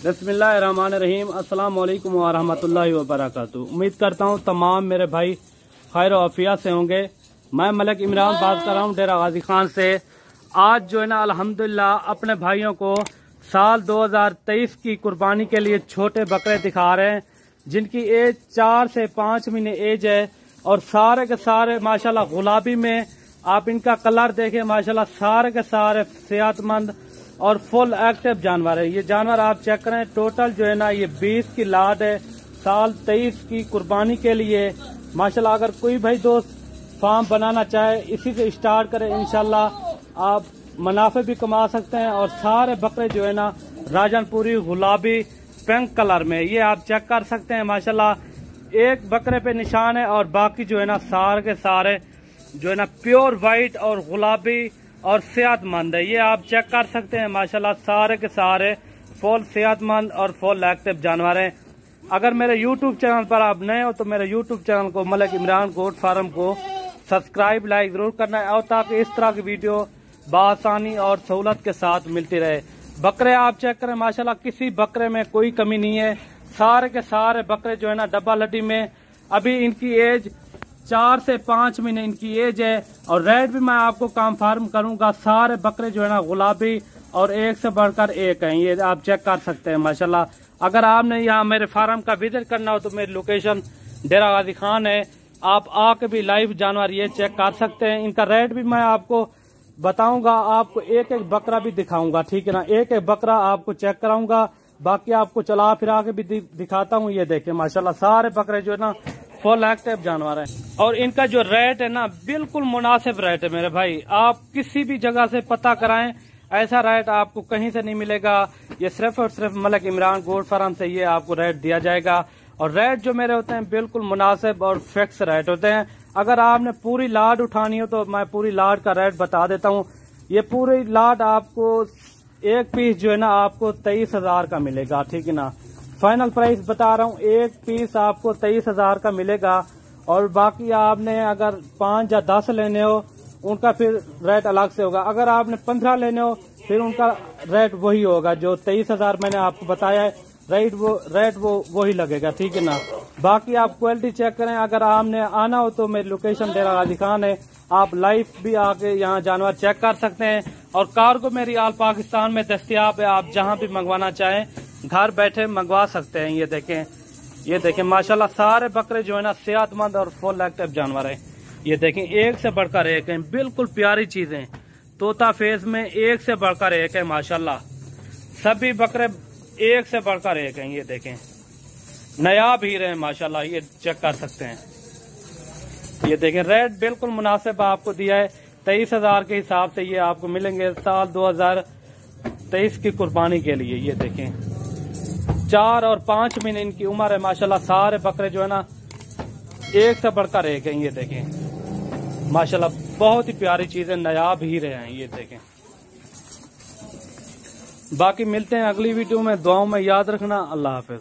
बिस्मिल्लाहिर्रहमानिर्रहीम। अस्सलाम वालेकुम व रहमतुल्लाहि व बरकातुहू। उम्मीद करता हूँ तमाम मेरे भाई खैर आफियत से होंगे। मैं मलिक इमरान बात कर रहा हूँ डेरा गाजी खान से। आज जो है ना अल्हम्दुलिल्लाह अपने भाइयों को साल 2023 की कुर्बानी के लिए छोटे बकरे दिखा रहे हैं जिनकी एज 4 से 5 महीने एज है और सारे के सारे माशाल्लाह गुलाबी में आप इनका कलर देखें माशाल्लाह सारे के सारे सेहतमंद और फुल एक्टिव जानवर है। ये जानवर आप चेक करें, टोटल जो है ना ये 20 की लाट है साल 23 की कुर्बानी के लिए माशाल्लाह। अगर कोई भाई दोस्त फार्म बनाना चाहे इसी से स्टार्ट करें, इंशाल्लाह आप मुनाफे भी कमा सकते हैं। और सारे बकरे जो है ना राजनपुरी गुलाबी पिंक कलर में ये आप चेक कर सकते हैं माशाल्लाह। एक बकरे पे निशान है और बाकी जो है ना सारे के सारे जो है ना प्योर व्हाइट और गुलाबी और सेहतमंद है। ये आप चेक कर सकते हैं माशाल्लाह सारे के सारे फुल सेहतमंद और फुल एक्टिव जानवर हैं। अगर मेरे YouTube चैनल पर आप नए हो तो मेरे YouTube चैनल को मलिक इमरान गोट फार्म को सब्सक्राइब लाइक जरूर करना है और ताकि इस तरह की वीडियो बआसानी और सहूलत के साथ मिलती रहे। बकरे आप चेक करें माशाल्लाह, किसी बकरे में कोई कमी नहीं है। सारे के सारे बकरे जो है ना डब्बा लड्डी में। अभी इनकी एज 4 से 5 महीने इनकी एज है और रेट भी मैं आपको कंफर्म करूंगा। सारे बकरे जो है ना गुलाबी और एक से बढ़कर एक हैं, ये आप चेक कर सकते हैं माशाल्लाह। अगर आपने यहाँ मेरे फार्म का विजिट करना हो तो मेरी लोकेशन डेरा गाजी खान है, आप आके भी लाइव जानवर ये चेक कर सकते हैं। इनका रेट भी मैं आपको बताऊंगा, आपको एक एक बकरा भी दिखाऊंगा, ठीक है ना। एक एक बकरा आपको चेक कराऊंगा, बाकी आपको चला फिरा के भी दिखाता हूँ। ये देखें माशाल्लाह सारे बकरे जो है ना फुल एक्टिव जानवर है और इनका जो रेट है ना बिल्कुल मुनासिब रेट है मेरे भाई। आप किसी भी जगह से पता कराएं, ऐसा रेट आपको कहीं से नहीं मिलेगा। ये सिर्फ और सिर्फ मलिक इमरान गोट फार्म से ये आपको रेट दिया जाएगा और रेट जो मेरे होते हैं बिल्कुल मुनासिब और फिक्स रेट होते हैं। अगर आपने पूरी लाट उठानी हो तो मैं पूरी लाट का रेट बता देता हूँ। ये पूरी लाट आपको एक पीस जो है ना आपको 23,000 का मिलेगा, ठीक है ना। फाइनल प्राइस बता रहा हूँ, एक पीस आपको 23,000 का मिलेगा और बाकी आपने अगर 5 या 10 लेने हो उनका फिर रेट अलग से होगा। अगर आपने 15 लेने हो फिर उनका रेट वही होगा जो 23,000 मैंने आपको बताया है। रेट वही लगेगा, ठीक है ना। बाकी आप क्वालिटी चेक करें। अगर आपने आना हो तो मेरी लोकेशन डेरा गाजी खान है, आप लाइव भी आके यहाँ जानवर चेक कर सकते हैं और कार्गो मेरी आल पाकिस्तान में दस्तियाब है। आप जहाँ भी मंगवाना चाहें घर बैठे मंगवा सकते हैं। ये देखें माशाल्लाह सारे बकरे जो है ना सेहतमंद और फुल एक्टिव जानवर है। ये देखें एक से बढ़कर एक है, बिल्कुल प्यारी चीजें तोता फेस में एक से बढ़कर एक है माशाल्लाह। सभी बकरे एक से बढ़कर एक हैं। ये देखें नायाब हीरे हैं माशाल्लाह, ये चेक कर सकते हैं। ये देखें रेट बिल्कुल मुनासिब आपको दिया है 23,000 के हिसाब से ये आपको मिलेंगे साल 2023 की कुर्बानी के लिए। ये देखें 4 और 5 महीने इनकी उम्र है माशाल्लाह। सारे बकरे जो है ना एक से बढ़कर एक हैं। ये देखें माशाल्लाह बहुत ही प्यारी चीज है, नायाब हीरे हैं। ये देखें बाकी मिलते हैं अगली वीडियो में। दुआओं में याद रखना। अल्लाह हाफिज।